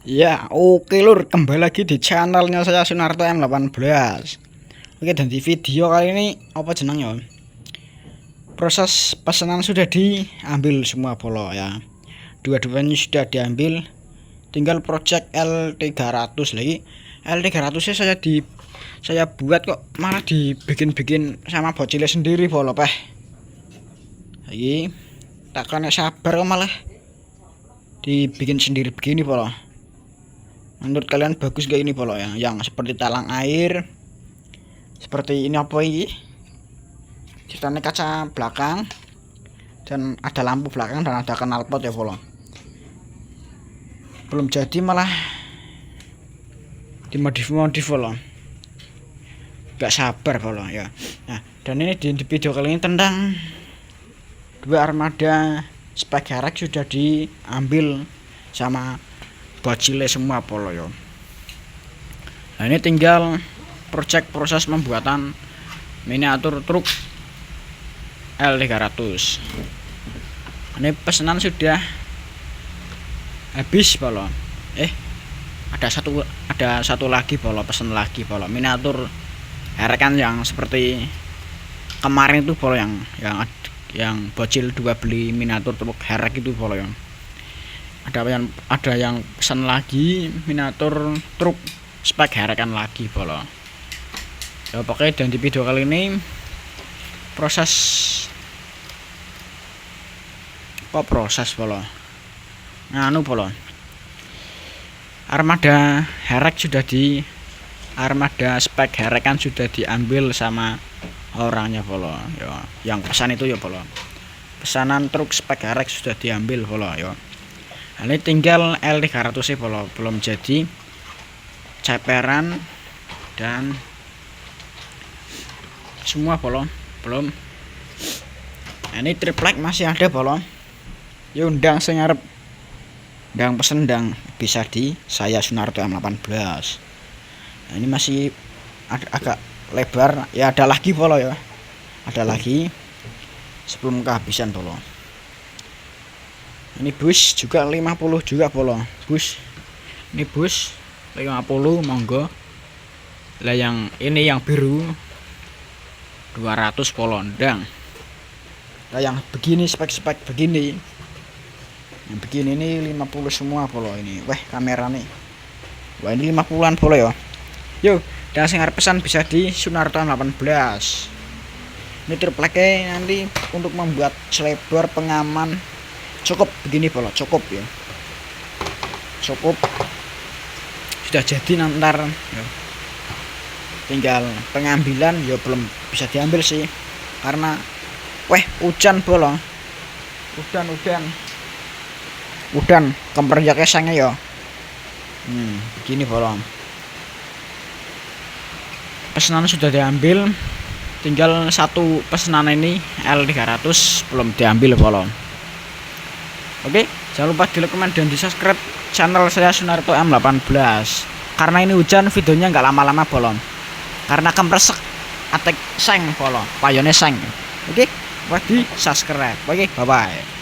Ya, oke lur, kembali lagi di channelnya saya Sunarto M18. Oke, dan di video kali ini apa jenengnya? Proses pesanan sudah diambil semua polo ya. Dua-duanya sudah diambil. Tinggal project L300 lagi. L300 saya buat kok malah dibikin-bikin sama bocilnya sendiri polo peh. Lagi tak kena sabar kok malah dibikin sendiri begini polo. Menurut kalian bagus gak ini polo ya? Yang seperti talang air, seperti ini apa ini? Ceritanya kaca belakang dan ada lampu belakang dan ada knalpot ya polo. Belum jadi malah dimodif polo. Gak sabar polo ya. Nah, dan ini di video kali ini tentang dua armada spek herek sudah diambil sama bocile semua polo yo. Nah, ini tinggal proses pembuatan miniatur truk L300. Ini pesanan sudah habis polo. Ada satu lagi polo, pesan lagi polo miniatur herekan yang seperti kemarin itu polo yang bocil dua beli miniatur truk herek itu polo yang ada yang pesan lagi miniatur truk spek herekan lagi polo ya. Pokoknya dan di video kali ini proses polo nganu polo armada spek herekan sudah diambil sama orangnya polo ya. Yang pesan itu ya polo, pesanan truk spek herek sudah diambil polo ya. Ini tinggal L300 sih polo, belum jadi ceperan dan semua polo belum. Ini triplek masih ada polo. Ya undang sengarep ndang pesen ndang bisa di saya Sunarto M18. Nah, ini masih agak lebar ya, ada lagi polo ya. Ada lagi sebelum kehabisan polo. Ini bus juga 50 juga polo. Ini bus 50 monggo. Lah yang ini yang biru 200 polo ndang. Lah yang begini spek begini. Yang begini ini 50 semua polo ini. Wah, kamera nih. Wah, ini 50-an polo ya. Yo, dan sing arep pesan bisa di Sunarto 18. Ini tripleknya nanti untuk membuat selebar pengaman cukup begini polo, cukup ya, cukup sudah jadi. Nanti ya, tinggal pengambilan ya belum bisa diambil sih karena hujan polo, udan kempernya kesangnya ya. Begini polo, pesanan sudah diambil, tinggal satu pesanan ini L300 belum diambil polo. Oke, jangan lupa di like, komen, dan di subscribe channel saya Sunarto M18. Karena ini hujan, videonya nggak lama-lama bolong. Karena kemresek atek seng polo, payone seng. Oke, buat di subscribe. Oke, bye bye.